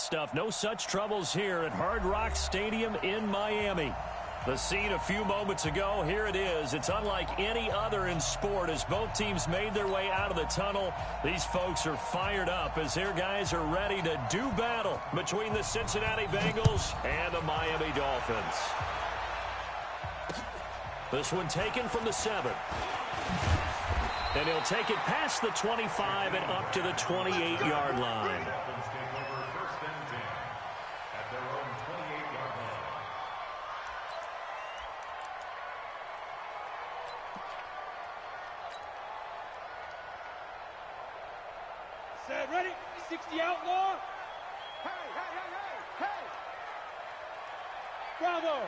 stuff. No such troubles here at Hard Rock Stadium in Miami. The scene a few moments ago, here it is. It's unlike any other in sport as both teams made their way out of the tunnel. These folks are fired up as their guys are ready to do battle between the Cincinnati Bengals and the Miami Dolphins. This one taken from the 7. And he'll take it past the 25 and up to the 28-yard line. Set, ready? 60 outlaw. Hey, hey, hey, hey, hey. Bravo.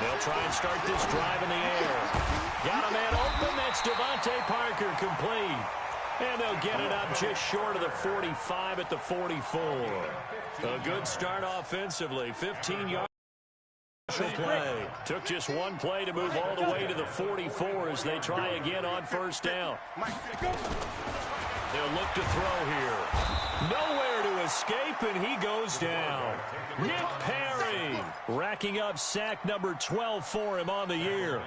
They'll try and start this drive in the air. Got a man open. That's Devontae Parker complete. And they'll get it up just short of the 45 at the 44. A good start offensively. 15 yards. Play. Took just one play to move all the way to the 44 as they try again on first down. They'll look to throw here. Nowhere to escape, and he goes down. Nick Perry racking up sack number 12 for him on the year.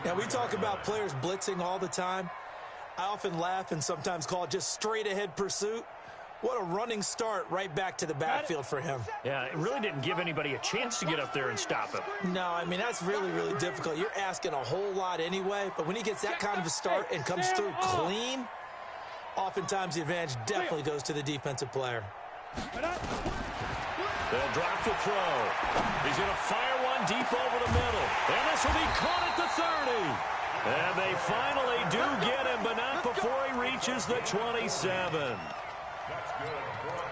Now, we talk about players blitzing all the time. I often laugh and sometimes call it just straight-ahead pursuit. What a running start right back to the backfield for him. Yeah, it really didn't give anybody a chance to get up there and stop him. No, I mean, that's really, really difficult. You're asking a whole lot anyway, but when he gets that kind of a start and comes through clean, oftentimes the advantage definitely goes to the defensive player. They'll drop the throw. He's going to fire one deep over the middle. And this will be caught at the 30. And they finally do get him, but not before he reaches the 27.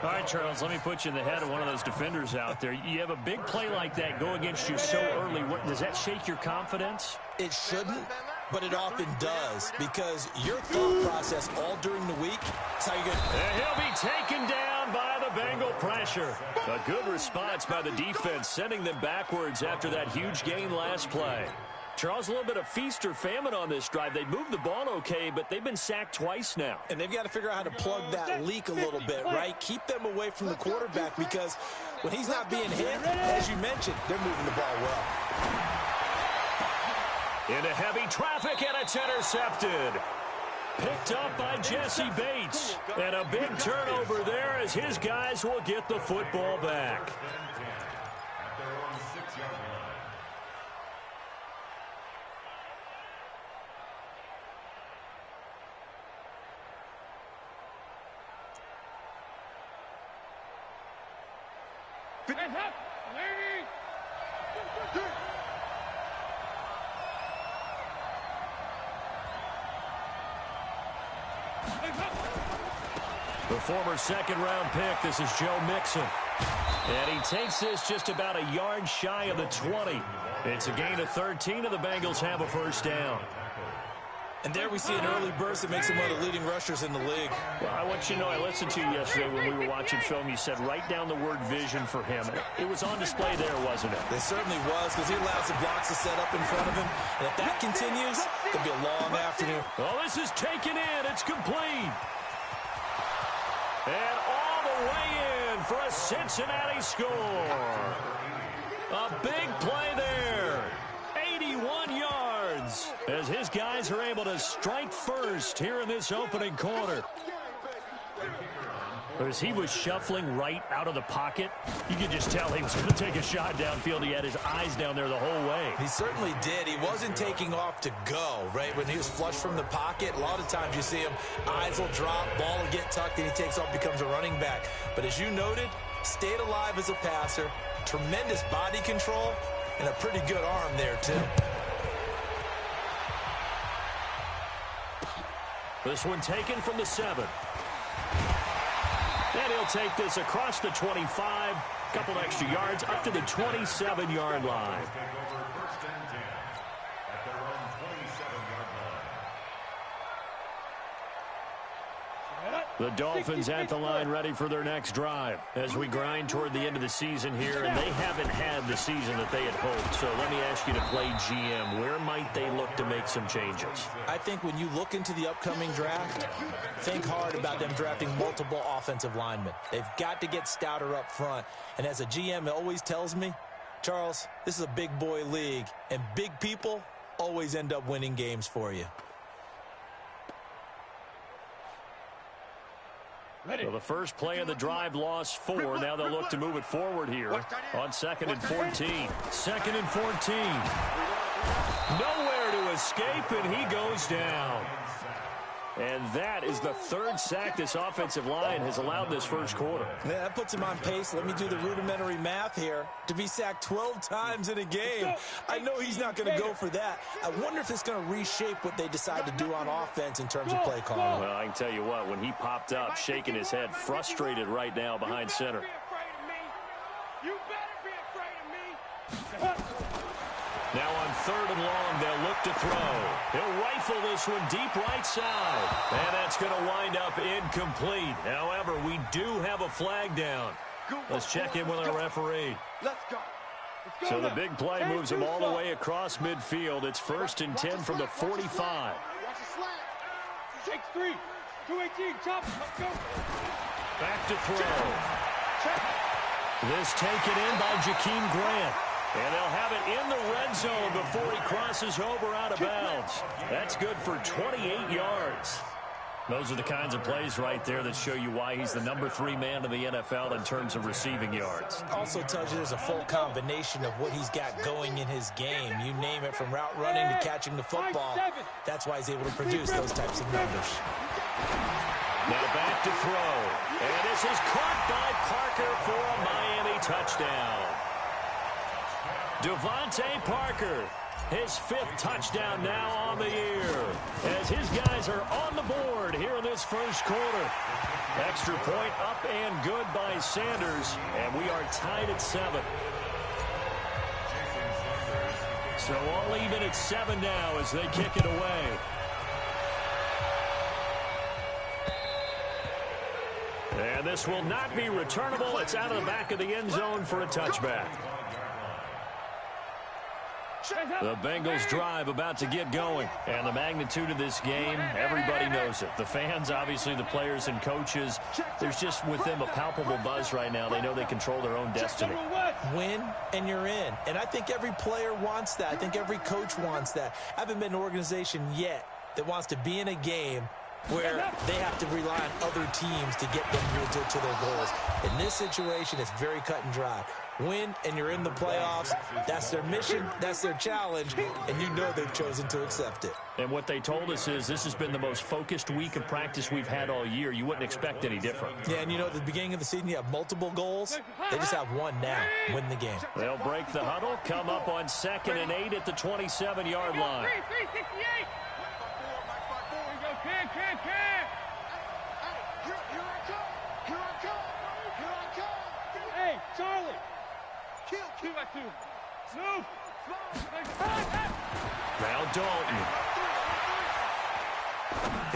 All right, Charles, let me put you in the head of one of those defenders out there. You have a big play like that go against you so early. Does that shake your confidence? It shouldn't, but it often does because your thought process all during the week is how you're going to... And he'll be taken down by the Bengal pressure. A good response by the defense, sending them backwards after that huge gain last play. Charles, a little bit of feast or famine on this drive. They moved the ball okay, but they've been sacked twice now. And they've got to figure out how to plug that leak a little bit, right? Keep them away from the quarterback because when he's not being hit, as you mentioned, they're moving the ball well. Into heavy traffic, and it's intercepted. Picked up by Jesse Bates. And a big turnover there as his guys will get the football back. The former second-round pick, this is Joe Mixon. And he takes this just about a yard shy of the 20. It's a gain of 13, and the Bengals have a first down. And there we see an early burst that makes him one of the leading rushers in the league. Well, I want you to know, I listened to you yesterday when we were watching film. You said write down the word vision for him. It was on display there, wasn't it? It certainly was because he allows the blocks to set up in front of him. And if that continues, it'll be a long afternoon. Well, this is taken in. It's complete. And all the way in for a Cincinnati score. A big play there. 81 yards as his guys are able to strike first here in this opening quarter. As he was shuffling right out of the pocket, you could just tell he was going to take a shot downfield. He had his eyes down there the whole way. He certainly did. He wasn't taking off to go, right? When he was flush from the pocket, a lot of times you see him, eyes will drop, ball will get tucked, and he takes off, becomes a running back. But as you noted, stayed alive as a passer, tremendous body control, and a pretty good arm there, too. This one taken from the 7. And he'll take this across the 25, couple extra yards, up to the 27-yard line. The Dolphins at the line ready for their next drive as we grind toward the end of the season here, and they haven't had the season that they had hoped. So let me ask you to play GM. Where might they look to make some changes? I think when you look into the upcoming draft, think hard about them drafting multiple offensive linemen. They've got to get stouter up front. And as a GM, it always tells me, Charles, this is a big boy league, and big people always end up winning games for you. So the first play of the drive lost 4. Now they'll look to move it forward here on 2nd and 14. 2nd and 14. Nowhere to escape, and he goes down. And that is the 3rd sack this offensive line has allowed this first quarter. Yeah, that puts him on pace. Let me do the rudimentary math here. To be sacked 12 times in a game, I know he's not going to go for that. I wonder if it's going to reshape what they decide to do on offense in terms of play calling. Well, I can tell you what, when he popped up, shaking his head, frustrated right now behind center. You better be afraid of me. Now on 3rd and long, they'll look to throw. He'll rifle this one deep right side. And that's going to wind up incomplete. However, we do have a flag down. Let's check in with our referee. Let's go. So the big play moves him all the way across midfield. It's 1st and 10 from the 45. Watch the slap. Shakes 3. 218. Chop. Let's go. Back to throw. This taken in by Jakeem Grant. And they'll have it in the red zone before he crosses over out of bounds. That's good for 28 yards. Those are the kinds of plays right there that show you why he's the number 3 man in the NFL in terms of receiving yards. Also tells you there's a full combination of what he's got going in his game. You name it, from route running to catching the football. That's why he's able to produce those types of numbers. Now back to throw. And this is caught by Parker for a Miami touchdown. Devontae Parker, his 5th touchdown now on the year, as his guys are on the board here in this first quarter. Extra point up and good by Sanders, and we are tied at 7. So all even at 7 now as they kick it away. And this will not be returnable. It's out of the back of the end zone for a touchback. The Bengals drive about to get going. And the magnitude of this game, everybody knows it. The fans, obviously the players and coaches, there's just with them a palpable buzz right now. They know they control their own destiny. Win and you're in. And I think every player wants that. I think every coach wants that. I haven't been an organization yet that wants to be in a game where they have to rely on other teams to get them to their goals. In this situation, it's very cut and dry. Win, and you're in the playoffs. That's their mission. That's their challenge. And you know they've chosen to accept it. And what they told us is this has been the most focused week of practice we've had all year. You wouldn't expect any different. Yeah, and you know, at the beginning of the season, you have multiple goals. They just have one now. Win the game. They'll break the huddle, come up on 2nd and 8 at the 27-yard line. 368. Here I come. Hey, Charlie. Kill that dude. Move. Now Dalton.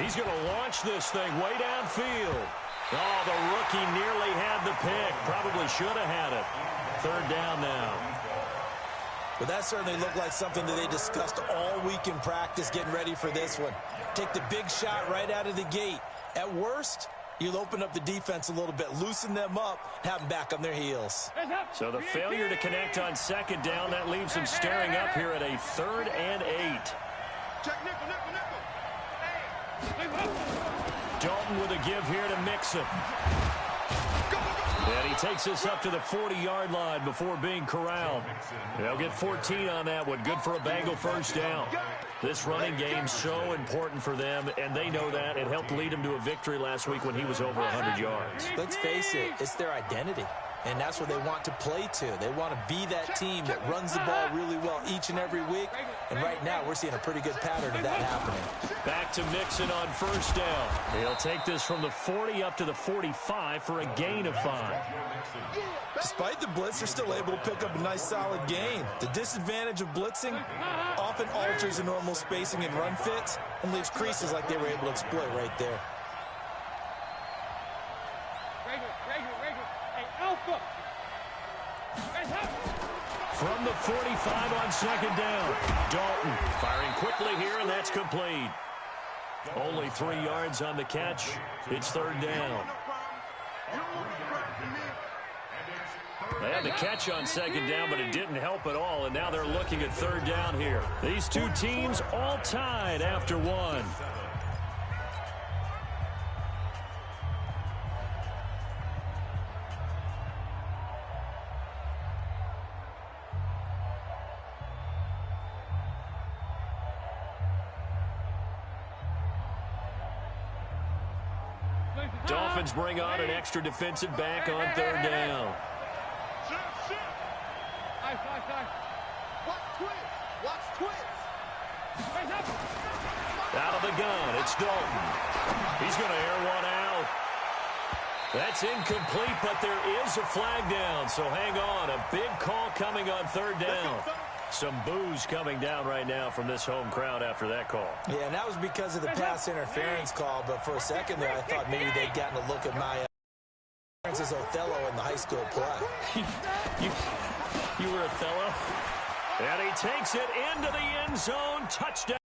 He's going to launch this thing way downfield. Oh, the rookie nearly had the pick. Probably should have had it. 3rd down now. Well, that certainly looked like something that they discussed all week in practice, getting ready for this one. Take the big shot right out of the gate. At worst, you'll open up the defense a little bit, loosen them up, have them back on their heels. So the failure to connect on 2nd down, that leaves them staring up here at a 3rd and 8. Check nickel. Dalton with a give here to Mixon. And he takes us up to the 40-yard line before being corralled. They'll get 14 on that one. Good for a Bengal first down. This running game so important for them, and they know that. It helped lead him to a victory last week when he was over 100 yards. Let's face it, it's their identity. And that's what they want to play to. They want to be that team that runs the ball really well each and every week. And right now, we're seeing a pretty good pattern of that happening. Back to Mixon on first down. He'll take this from the 40 up to the 45 for a gain of 5. Despite the blitz, they're still able to pick up a nice, solid gain. The disadvantage of blitzing often alters the normal spacing and run fits and leaves creases like they were able to exploit right there. Regular. Hey, Alpha. From the 45 on second down. Dalton firing quickly here, and that's complete. Only 3 yards on the catch. It's third down. They had the catch on second down, but it didn't help at all, and now they're looking at third down here. These two teams all tied after one. Dolphins bring on an extra defensive back on third down. Watch twins. Out of the gun, it's Dalton. He's going to air one out. That's incomplete, but there is a flag down, so hang on. A big call coming on third down. Some boos coming down right now from this home crowd after that call. Yeah, and that was because of the pass interference call, but for a second there, I thought maybe they'd gotten a look at my as Othello in the high school play. you were Othello? And he takes it into the end zone. Touchdown.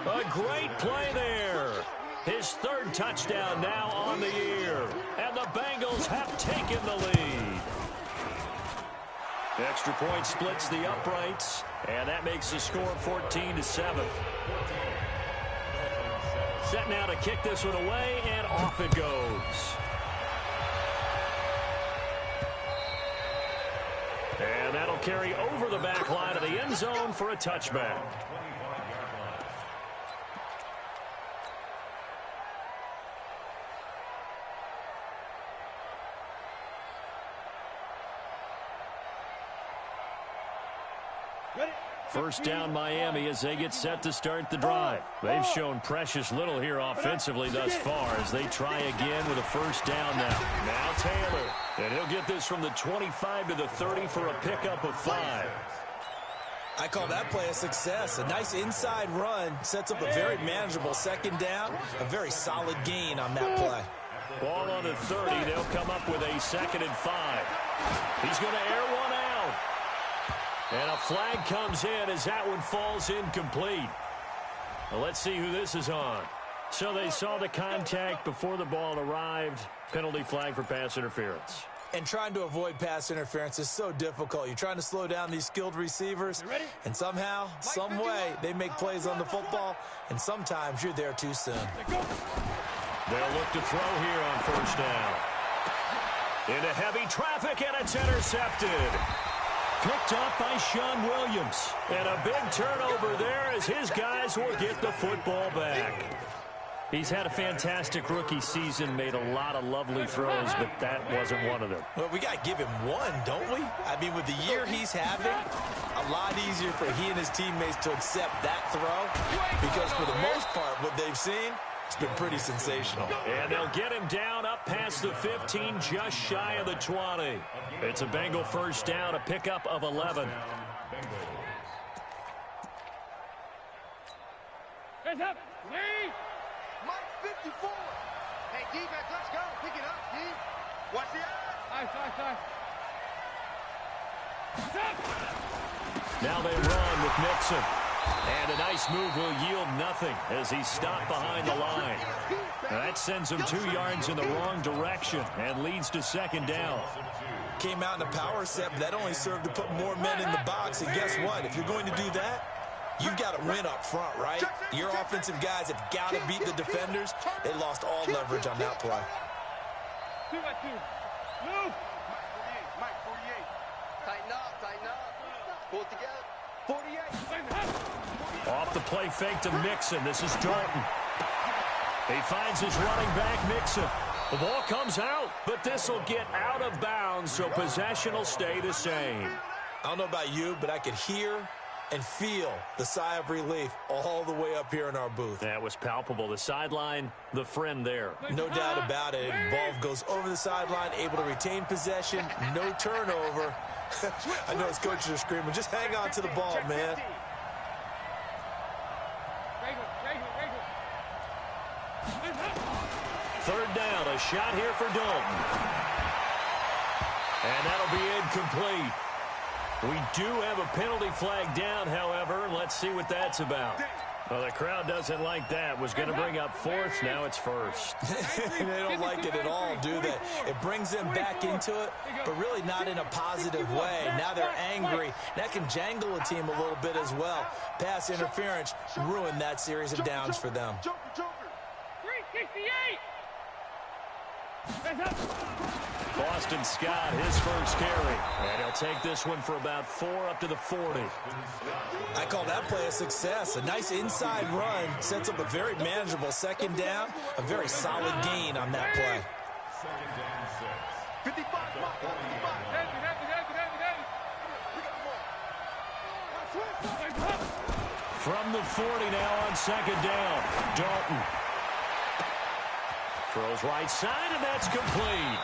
A great play there. His third touchdown now on the year. And the Bengals have taken the lead. The extra point splits the uprights, and that makes the score 14-7. Set now to kick this one away, and off it goes. And that'll carry over the back line of the end zone for a touchback. First down Miami as they get set to start the drive. They've shown precious little here offensively thus far as they try again with a first down now. Now Taylor. And he'll get this from the 25 to the 30 for a pickup of 5. I call that play a success. A nice inside run sets up a very manageable second down. A very solid gain on that play. Ball on the 30. They'll come up with a 2nd and 5. He's going to air one out. And a flag comes in as that one falls incomplete. Well, let's see who this is on. So they saw the contact before the ball arrived. Penalty flag for pass interference. And trying to avoid pass interference is so difficult. You're trying to slow down these skilled receivers, and somehow, some way, they make plays on the football, and sometimes you're there too soon. They'll look to throw here on first down. Into heavy traffic, and it's intercepted. Picked up by Sean Williams. And a big turnover there as his guys will get the football back. He's had a fantastic rookie season, made a lot of lovely throws, but that wasn't one of them. Well, we got to give him one, don't we? I mean, with the year he's having, a lot easier for he and his teammates to accept that throw because for the most part, what they've seen, it's been pretty sensational. And they'll get him down up past the 15, just shy of the 20. It's a Bengal first down, a pickup of 11. Hands up. Lee. Mike 54. Hey, defense, let's go. Pick it up, D. Watch the eye. Nice. Now they run with Mixon. And a nice move will yield nothing as he's stopped behind the line. That sends him 2 yards in the wrong direction and leads to second down. Came out in a power set, but that only served to put more men in the box. And guess what? If you're going to do that, you've got to win up front, right? Your offensive guys have got to beat the defenders. They lost all leverage on that play. 2 by 2. Move. Mike 48. Tighten up. Pull it together. 48. Off the play fake to Mixon. This is Dalton. He finds his running back, Mixon. The ball comes out, but this will get out of bounds, so possession will stay the same. I don't know about you, but I could hear and feel the sigh of relief all the way up here in our booth. That was palpable. The sideline, the friend there. No doubt about it. Ball goes over the sideline, able to retain possession, no turnover. I know his coaches are screaming, just hang on to the ball, man. Third down, a shot here for Dalton. And that'll be incomplete. We do have a penalty flag down, however. Let's see what that's about. Well, the crowd doesn't like that. Was going to bring up fourth. Now it's first. They don't like it at all, do they? It brings them back into it, but really not in a positive way. Now they're angry. That can jangle a team a little bit as well. Pass interference ruined that series of downs for them. 368. Boston Scott, his first carry. And he'll take this one for about 4 up to the 40. I call that play a success. A nice inside run sets up a very manageable second down. A very solid gain on that play. 55. From the 40 now on second down. Dalton throws right side, and that's complete.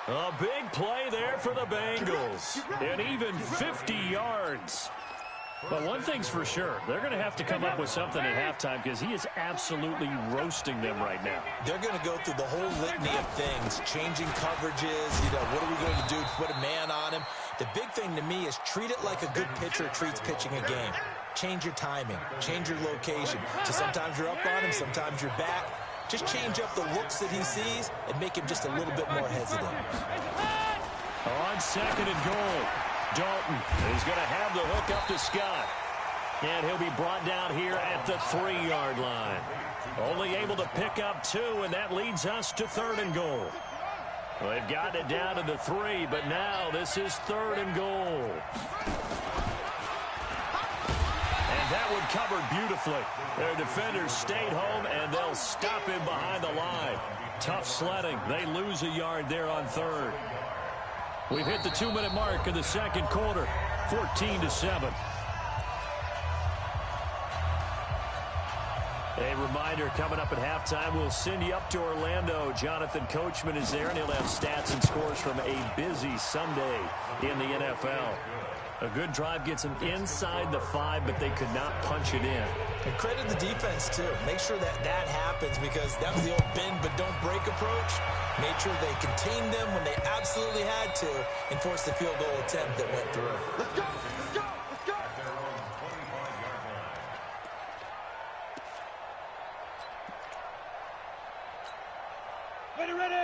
A big play there for the Bengals. And even 50 yards. But one thing's for sure. They're going to have to come up with something at halftime because he is absolutely roasting them right now. They're going to go through the whole litany of things, changing coverages, what are we going to do to put a man on him? The big thing to me is treat it like a good pitcher treats pitching a game. Change your timing, change your location. So sometimes you're up on him, sometimes you're back. Just change up the looks that he sees and make him just a little bit more hesitant. On second and goal, Dalton is going to have the hook up to Scott. And he'll be brought down here at the 3-yard line. Only able to pick up 2, and that leads us to third and goal. Well, they've gotten it down to the 3, but now this is third and goal. That one covered beautifully. Their defenders stayed home, and they'll stop him behind the line. Tough sledding. They lose a yard there on third. We've hit the 2-minute mark in the second quarter, 14-7. A reminder, coming up at halftime, we'll send you up to Orlando. Jonathan Coachman is there, and he'll have stats and scores from a busy Sunday in the NFL. A good drive gets them inside the 5, but they could not punch it in. And credit the defense, too. Make sure that that happens because that was the old bend but don't break approach. Made sure they contained them when they absolutely had to and forced the field goal attempt that went through. Let's go! Let's go! Let's go!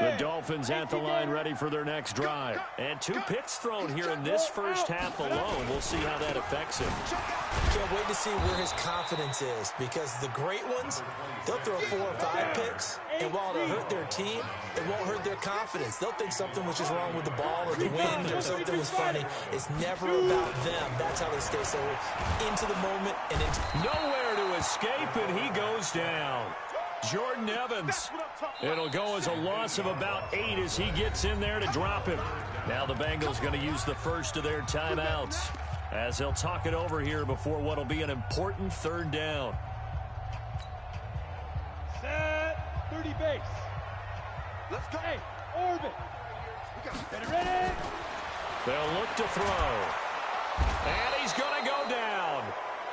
The Dolphins at the line ready for their next drive. And 2 picks thrown here in this first half alone. We'll see how that affects him. Can't wait to see where his confidence is because the great ones, they'll throw 4 or 5 picks, and while it'll hurt their team, it won't hurt their confidence. They'll think something was just wrong with the ball or the wind or something was funny. It's never about them. That's how they stay so into the moment and into nowhere to escape, and he goes down. Jordan Evans. It'll go as a loss of about 8 as he gets in there to drop him. Now the Bengals going to use the first of their timeouts as they'll talk it over here before what will be an important third down. Set 30 base. Let's go. Hey, orbit. Get it ready. They'll look to throw. And he's going to go down.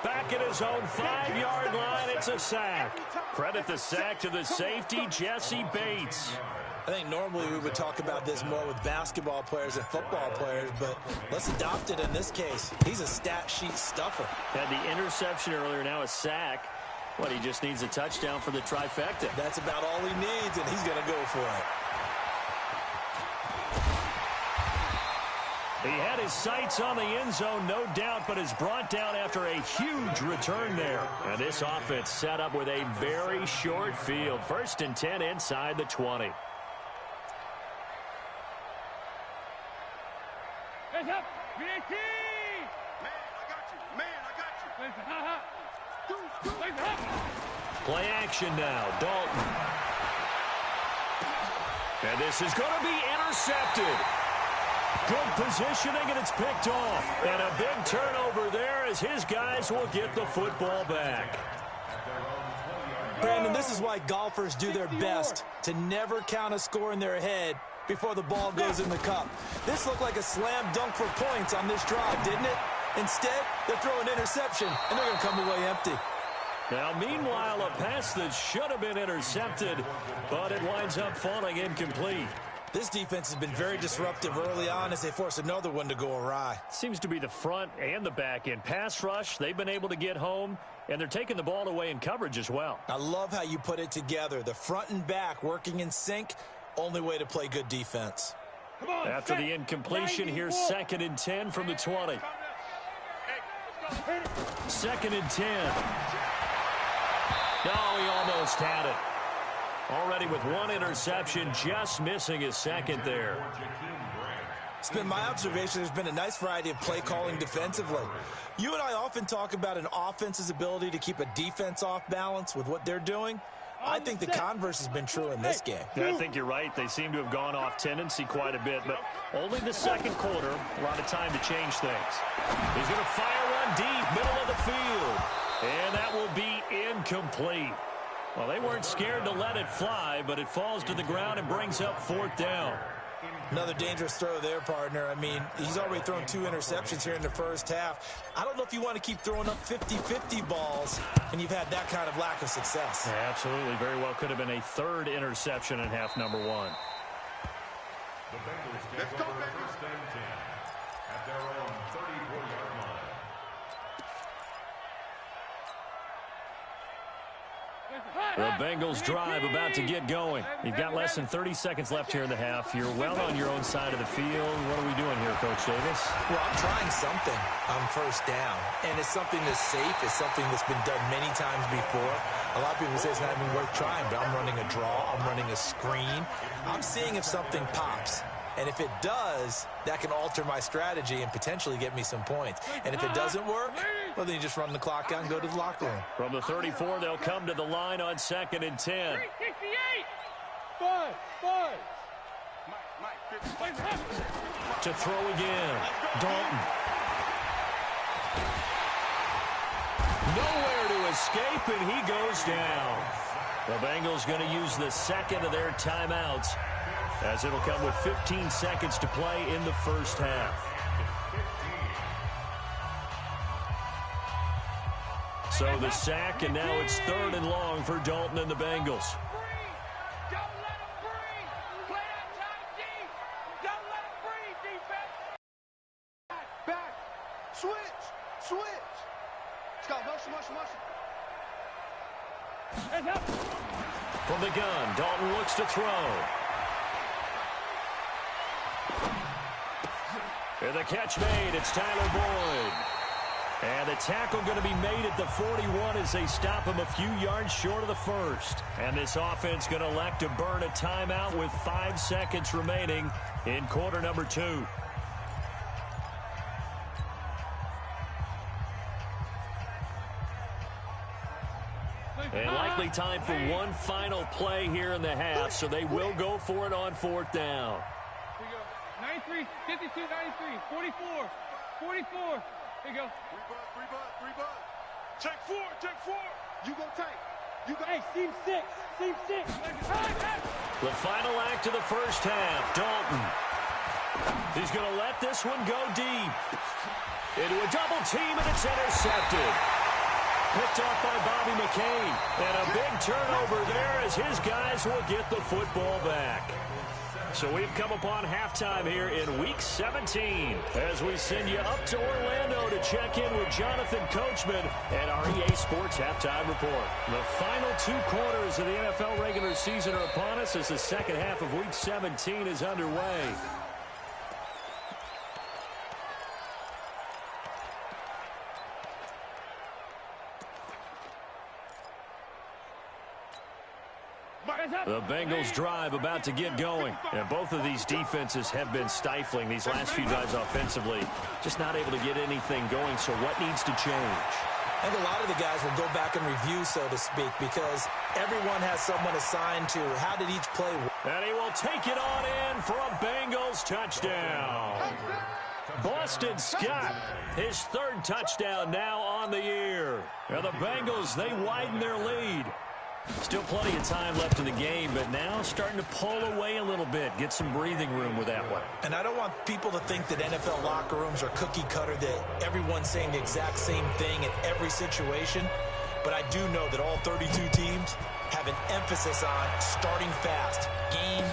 Back at his own 5-yard line, it's a sack. Credit the sack to the safety, Jesse Bates. I think normally we would talk about this more with basketball players and football players, but let's adopt it in this case. He's a stat sheet stuffer. Had the interception earlier, now a sack. What, he just needs a touchdown for the trifecta. That's about all he needs, and he's going to go for it. He had his sights on the end zone, no doubt, but is brought down after a huge return there. And this offense set up with a very short field. 1st and 10 inside the 20. Hands up. 318. Man, I got you. Man, I got you. Hands up. Hands up. Play action now, Dalton. And this is going to be intercepted. Good positioning, and it's picked off. And a big turnover there as his guys will get the football back. Brandon, this is why golfers do their best to never count a score in their head before the ball goes in the cup. This looked like a slam dunk for points on this drive, didn't it? Instead, they're throwing interception, and they're going to come away empty. Now, meanwhile, a pass that should have been intercepted, but it winds up falling incomplete. This defense has been very disruptive early on as they force another one to go awry. Seems to be the front and the back end. Pass rush, they've been able to get home, and they're taking the ball away in coverage as well. I love how you put it together. The front and back working in sync, only way to play good defense. After the incompletion, here's 2nd and 10 from the 20. 2nd and 10. No, he almost had it. Already with one interception, just missing his second there. It's been my observation there's been a nice variety of play calling defensively. You and I often talk about an offense's ability to keep a defense off balance with what they're doing. I think the converse has been true in this game. Yeah, I think you're right. They seem to have gone off tendency quite a bit, but only the second quarter, a lot of time to change things. He's going to fire one deep, middle of the field, and that will be incomplete. Well, they weren't scared to let it fly, but it falls to the ground and brings up 4th down. Another dangerous throw there, partner. I mean, he's already thrown 2 interceptions here in the first half. I don't know if you want to keep throwing up 50-50 balls when you've had that kind of lack of success. Yeah, absolutely. Very well could have been a 3rd interception in half number 1. The Bengals get over first and 10 at their own 34-yard line. The Bengals drive about to get going. You've got less than 30 seconds left here in the half. You're well on your own side of the field. What are we doing here, Coach Davis? Well, I'm trying something on first down, and it's something that's safe. It's something that's been done many times before. A lot of people say it's not even worth trying, but I'm running a draw. I'm running a screen. I'm seeing if something pops. And if it does, that can alter my strategy and potentially get me some points. And if it doesn't work, well, then you just run the clock out and go to the locker room. From the 34, they'll come to the line on 2nd and 10. 5. To throw again. Dalton. Nowhere to escape, and he goes down. The Bengals going to use the second of their timeouts, as it'll come with 15 seconds to play in the first half. So the sack, and now it's 3rd and long for Dalton and the Bengals. Don't let him breathe. Play that time deep. Don't let him breathe, defense. Back. Switch. Scott, motion. From the gun, Dalton looks to throw. And the catch made, it's Tyler Boyd. And the tackle going to be made at the 41 as they stop him a few yards short of the first. And this offense going to elect to burn a timeout with 5 seconds remaining in quarter number 2. And likely time for one final play here in the half, so they will go for it on 4th down. 93, 52, 93, 44, 44. Here you go. 3 bud. Take 4. You go take. Hey, seam 6. The final act of the first half, Dalton. He's going to let this one go deep. Into a double team, and it's intercepted. Picked off by Bobby McCain. And a big turnover there as his guys will get the football back. So we've come upon halftime here in Week 17 as we send you up to Orlando to check in with Jonathan Coachman and our EA Sports Halftime Report. The final 2 quarters of the NFL regular season are upon us as the second half of Week 17 is underway. The Bengals drive about to get going. And both of these defenses have been stifling these last few drives offensively. Just not able to get anything going, so what needs to change? I think a lot of the guys will go back and review, so to speak, because everyone has someone assigned to how did each play work. And he will take it on in for a Bengals touchdown. Boston Scott, his 3rd touchdown now on the year. And the Bengals, they widen their lead. Still plenty of time left in the game, but now starting to pull away a little bit, get some breathing room with that one. And I don't want people to think that NFL locker rooms are cookie cutter, that everyone's saying the exact same thing in every situation. But but I do know that all 32 teams have an emphasis on starting fast. Game,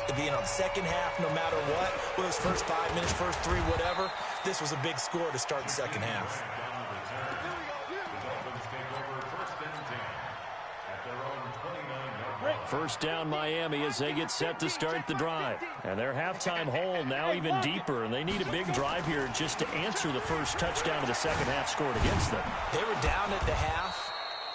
the second half, no matter what, whether it's first 5 minutes, first 3, whatever, this was a big score to start the second half. First down Miami as they get set to start the drive. And their halftime hole now even deeper, and they need a big drive here just to answer the first touchdown of the second half scored against them. They were down at the half.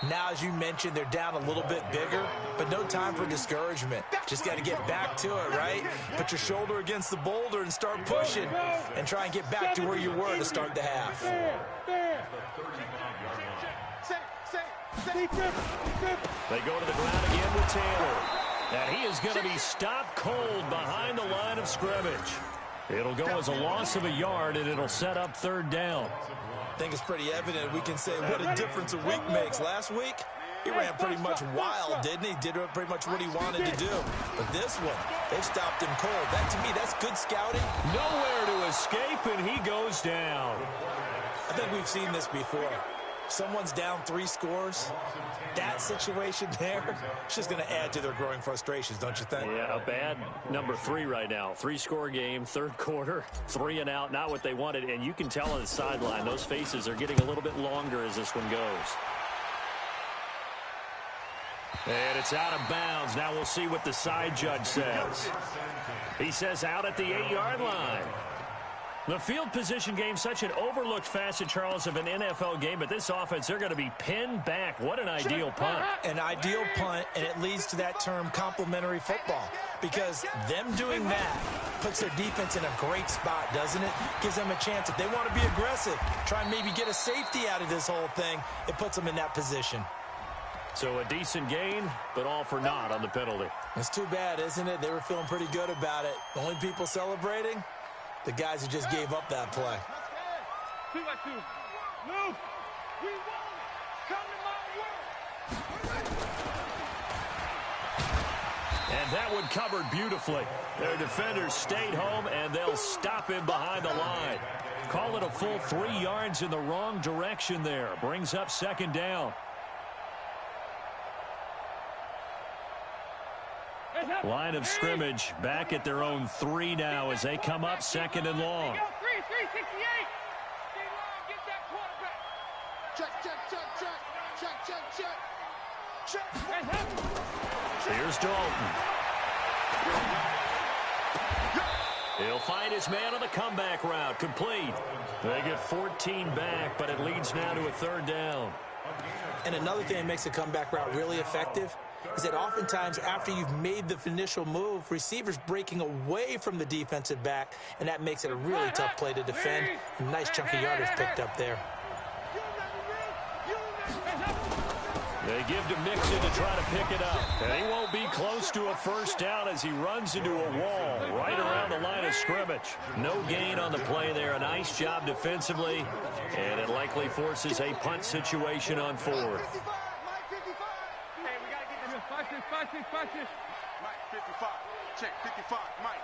Now, as you mentioned, they're down a little bit bigger, but no time for discouragement. Just got to get back to it, right? Put your shoulder against the boulder and start pushing and try and get back to where you were to start the half. They go to the ground again with Taylor. And he is going to be stopped cold behind the line of scrimmage. It'll go as a loss of a yard, and it'll set up third down. I think it's pretty evident. We can say what a difference a week makes. Last week, he ran pretty much wild, didn't he? Did pretty much what he wanted to do. But this one, they've stopped him cold. That, to me, that's good scouting. Nowhere to escape, and he goes down. I think we've seen this before. Someone's down 3 scores. That situation there, it's just going to add to their growing frustrations, don't you think? Yeah, a bad number 3 right now. 3-score game, third quarter, 3 and out, not what they wanted. And you can tell on the sideline, those faces are getting a little bit longer as this one goes. And it's out of bounds. Now we'll see what the side judge says. He says out at the 8-yard line. The field position game, such an overlooked facet, Charles, of an NFL game, but this offense, they're going to be pinned back. What an ideal punt. An ideal punt, and it leads to that term complementary football, because them doing that puts their defense in a great spot, doesn't it? Gives them a chance. If they want to be aggressive, try and maybe get a safety out of this whole thing, it puts them in that position. So a decent gain, but all for naught on the penalty. It's too bad, isn't it? They were feeling pretty good about it. The only people celebrating, the guys who just gave up that play. 2 by 2. Move. We want it. Come to my work. And that one covered beautifully. Their defenders stayed home, and they'll stop him behind the line. Call it a full 3 yards in the wrong direction there. Brings up second down. Line of scrimmage back at their own 3 now as they come up second and long. 3-3-68. Get that quarterback. Check. Here's Dalton. He'll find his man on the comeback route. Complete. They get 14 back, but it leads now to a third down. And another thing that makes a comeback route really effective is that oftentimes after you've made the initial move, receivers breaking away from the defensive back, and that makes it a really tough play to defend. A nice chunk of yardage picked up there. They give to Mixon to try to pick it up. And he won't be close to a first down as he runs into a wall right around the line of scrimmage. No gain on the play there. A nice job defensively. And it likely forces a punt situation on 4th. Watch this. Mike, 55. Check, 55. Mike.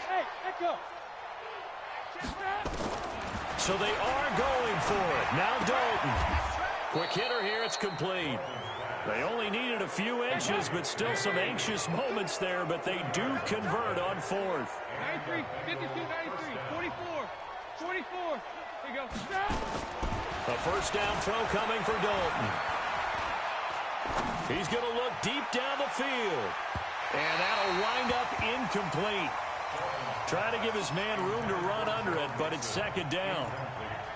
Hey, let's go. So they are going for it. Now Dalton. Quick hitter here. It's complete. They only needed a few inches, but still some anxious moments there, but they do convert on 4th. 93, 52, 93, 44. Here you go. A first down throw coming for Dalton. He's going to look deep down the field. And that'll wind up incomplete. Trying to give his man room to run under it, but it's second down.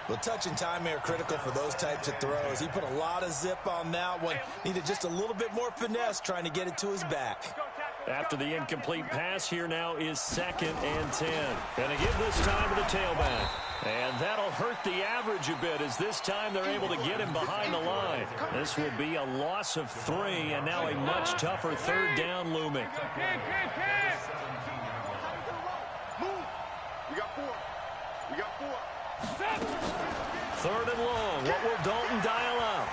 Well, touch and time are critical for those types of throws. He put a lot of zip on that one. Needed just a little bit more finesse trying to get it to his back. After the incomplete pass, here now is 2nd and 10. Going to give this time to the tailback. And that'll hurt the average a bit as this time they're able to get him behind the line. This will be a loss of 3, and now a much tougher third down looming. We got 4. 3rd and long. What will Dalton dial up?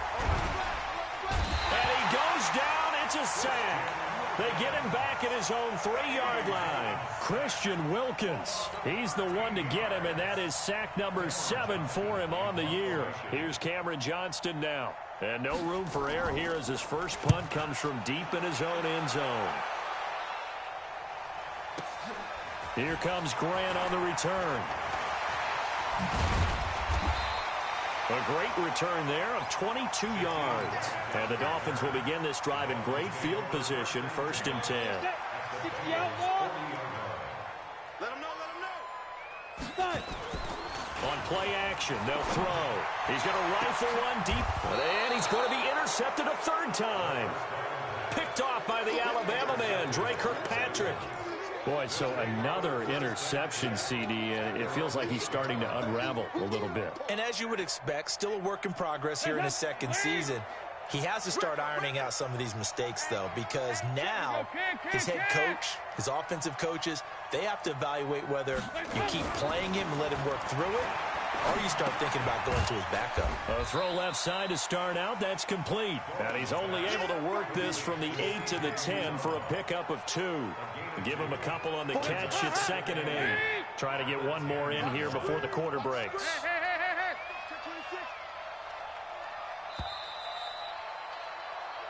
And he goes down. It's a sack. They get him back at his own 3-yard line. Christian Wilkins, he's the one to get him, and that is sack number 7 for him on the year. Here's Cameron Johnston now. And no room for error here as his first punt comes from deep in his own end zone. Here comes Grant on the return. A great return there of 22 yards. And the Dolphins will begin this drive in great field position, 1st and 10. Let him know. On play action, they'll throw. He's going to rifle one deep, and he's going to be intercepted a 3rd time. Picked off by the Alabama man, Dre Kirkpatrick. Boy, so another interception, CD, and it feels like he's starting to unravel a little bit. And as you would expect, still a work in progress here in his 2nd season. He has to start ironing out some of these mistakes, though, because now his head coach, his offensive coaches, they have to evaluate whether you keep playing him and let him work through it, or you start thinking about going to his backup. A throw left side to start out. That's complete. And he's only able to work this from the 8 to the 10 for a pickup of 2. Give him a couple on the catch. It's 2nd and 8. Try to get one more in here before the quarter breaks.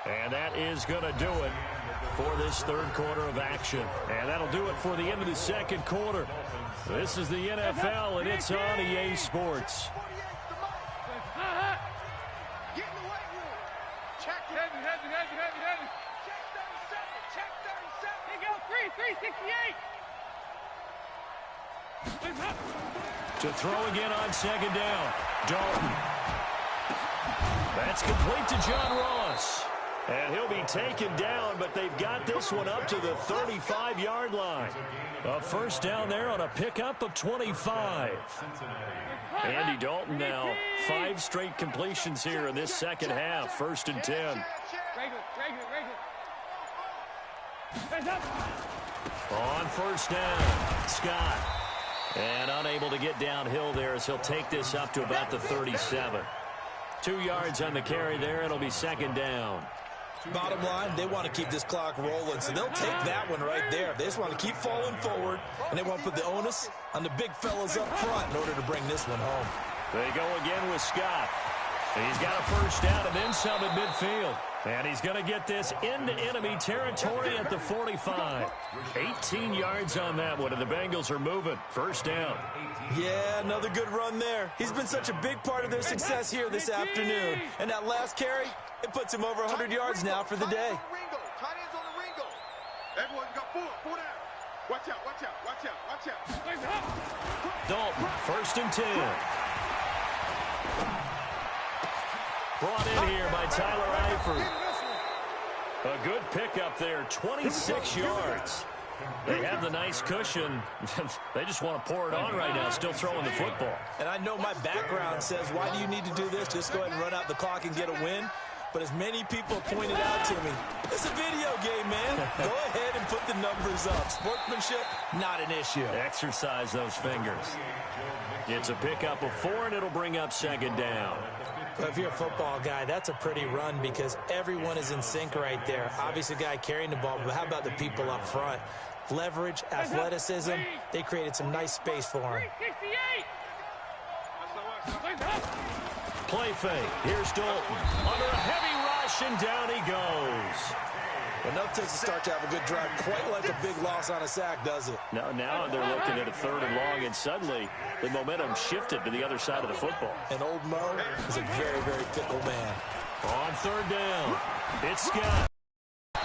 And that is going to do it for this 3rd quarter of action. And that'll do it for the end of the 2nd quarter. This is the NFL, and it's on EA Sports. Get in the weight room. Check it. Heavy. Check 37. He goes 368. To throw again on 2nd down. Dalton. That's complete to John Ross. And he'll be taken down, but they've got this one up to the 35-yard line. A 1st down there on a pickup of 25. Andy Dalton now 5 straight completions here in this 2nd half. 1st and 10. On 1st down, Scott. And unable to get downhill there as he'll take this up to about the 37. 2 yards on the carry there. It'll be 2nd down. Bottom line, they want to keep this clock rolling, so they'll take that one right there. They just want to keep falling forward, and they want to put the onus on the big fellas up front in order to bring this one home. They go again with Scott. He's got a 1st down and then some at midfield. And he's going to get this into enemy territory at the 45. 18 yards on that one, and the Bengals are moving. 1st down. Yeah, another good run there. He's been such a big part of their success here this afternoon. And that last carry, it puts him over 100 yards now for the day. Tight ends on the Ringo. Everyone got 4 down. Watch out. Dalton, 1st and 10. Brought in here by Tyler Eifert. A good pickup there, 26 yards. They have the nice cushion. They just want to pour it on right now, still throwing the football. And I know my background says, why do you need to do this? Just go ahead and run out the clock and get a win. But as many people pointed out to me, it's a video game, man. Go ahead and put the numbers up. Sportsmanship, not an issue. Exercise those fingers. It's a pickup of 4, and it'll bring up 2nd down. Well, if you're a football guy, that's a pretty run because everyone is in sync right there. Obviously, the guy carrying the ball, but how about the people up front? Leverage, athleticism, they created some nice space for him. Play fake. Here's Dalton. Under a heavy rush, and down he goes. Enough to start to have a good drive. Quite like a big loss on a sack, does it? Now they're looking at a 3rd and long, and suddenly the momentum shifted to the other side of the football. And old Mo is a very, very fickle man. On 3rd down, it's Scott.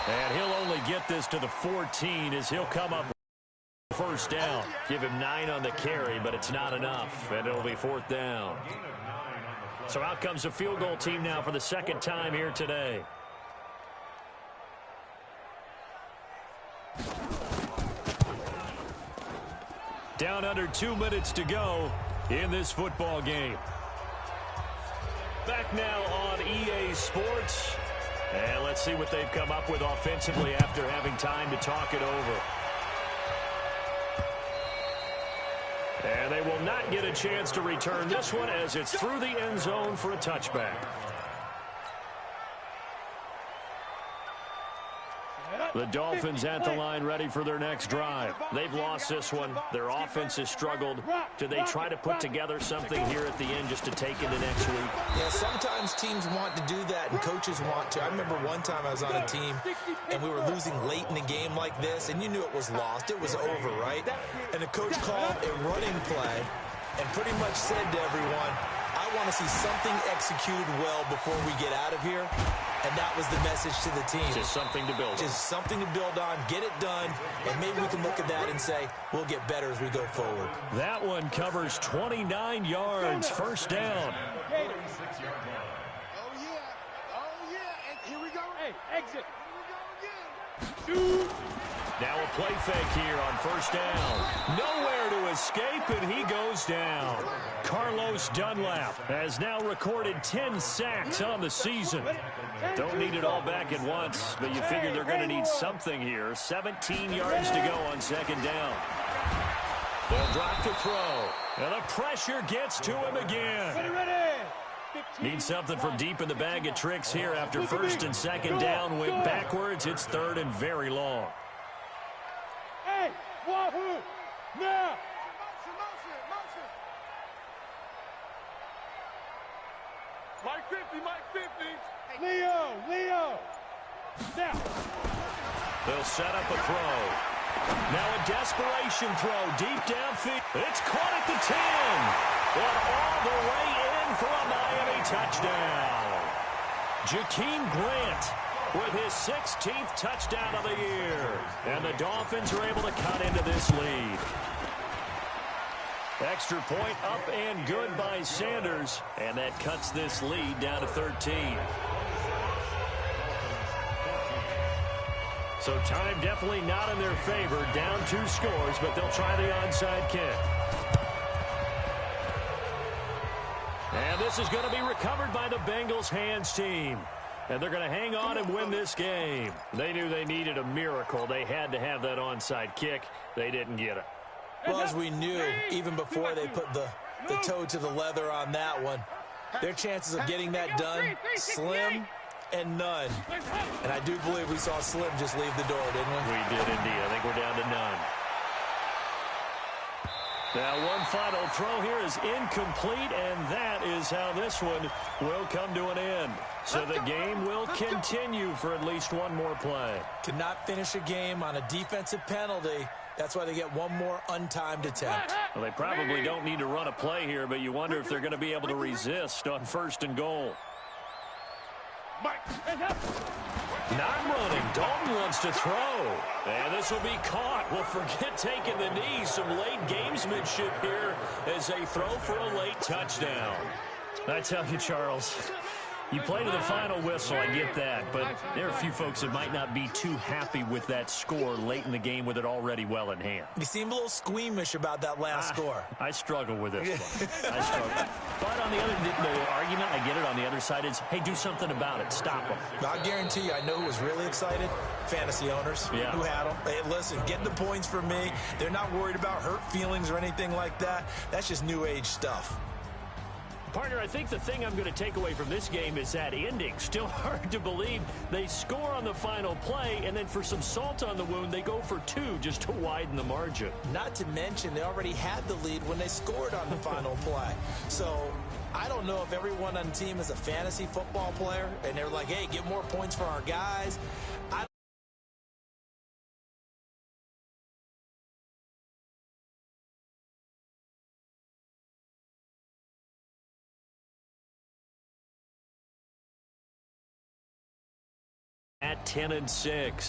And he'll only get this to the 14 as he'll come up 1st down. Give him 9 on the carry, but it's not enough, and it'll be 4th down. So out comes the field goal team now for the 2nd time here today. Down under 2 minutes to go in this football game. Back now on EA Sports. And let's see what they've come up with offensively after having time to talk it over. And they will not get a chance to return this one as it's through the end zone for a touchback. The Dolphins at the line ready for their next drive. They've lost this one. Their offense has struggled. Do they try to put together something here at the end just to take into next week? Yeah, sometimes teams want to do that and coaches want to. I remember one time I was on a team and we were losing late in a game like this and you knew it was lost. It was over, right? And the coach called a running play and pretty much said to everyone, I want to see something executed well before we get out of here. And that was the message to the team. Just something to build on. Just something to build on, get it done, and maybe we can look at that and say, we'll get better as we go forward. That one covers 29 yards, first down. Oh, yeah. Oh, yeah. And here we go. Hey, exit. Here we go again. Now a play fake here on first down. Nowhere to escape, and he goes down. Carlos Dunlap has now recorded 10 sacks on the season. Don't need it all back at once, but you figure they're going to need something here. 17 yards to go on second down. They'll drop to throw. And the pressure gets to him again. Need something from deep in the bag of tricks here after first and second down. Went backwards. It's third and very long. Hey, Wahoo! Now! Motion. Mike 50, Mike 50. Leo! Now! They'll set up a throw. Now a desperation throw deep downfield. It's caught at the 10. And all the way in for a Miami touchdown. Jakeem Grant with his 16th touchdown of the year. And the Dolphins are able to cut into this lead. Extra point up and good by Sanders. And that cuts this lead down to 13. So time definitely not in their favor. Down 2 scores, but they'll try the onside kick. And this is going to be recovered by the Bengals hands team. And they're going to hang on and win this game. They knew they needed a miracle. They had to have that onside kick. They didn't get it. Well, as we knew, even before they put the toe to the leather on that one, their chances of getting that done, slim and none. And I do believe we saw Slim just leave the door, didn't we? We did indeed. I think we're down to none. Now one final throw here is incomplete, and that is how this one will come to an end. So the game will continue for at least one more play. Cannot finish a game on a defensive penalty. That's why they get one more untimed attempt. Well, they probably don't need to run a play here, but you wonder if they're going to be able to resist on first and goal. Not running. Dalton wants to throw. And this will be caught. Well, forget taking the knee. Some late gamesmanship here as they throw for a late touchdown. I tell you, Charles, you play to the final whistle, I get that, but there are a few folks that might not be too happy with that score late in the game with it already well in hand. You seem a little squeamish about that last score. I struggle with this one. I struggle. But on the argument, I get it, on the other side is, hey, do something about it. Stop them. I guarantee you, I know who was really excited. Fantasy owners who had them. Hey, listen, get the points for me. They're not worried about hurt feelings or anything like that. That's just new age stuff. Partner, I think the thing I'm going to take away from this game is that ending. Still hard to believe they score on the final play, and then for some salt on the wound, they go for 2 just to widen the margin. Not to mention, they already had the lead when they scored on the final play. So I don't know if everyone on the team is a fantasy football player, and they're like, hey, get more points for our guys. At 10-6.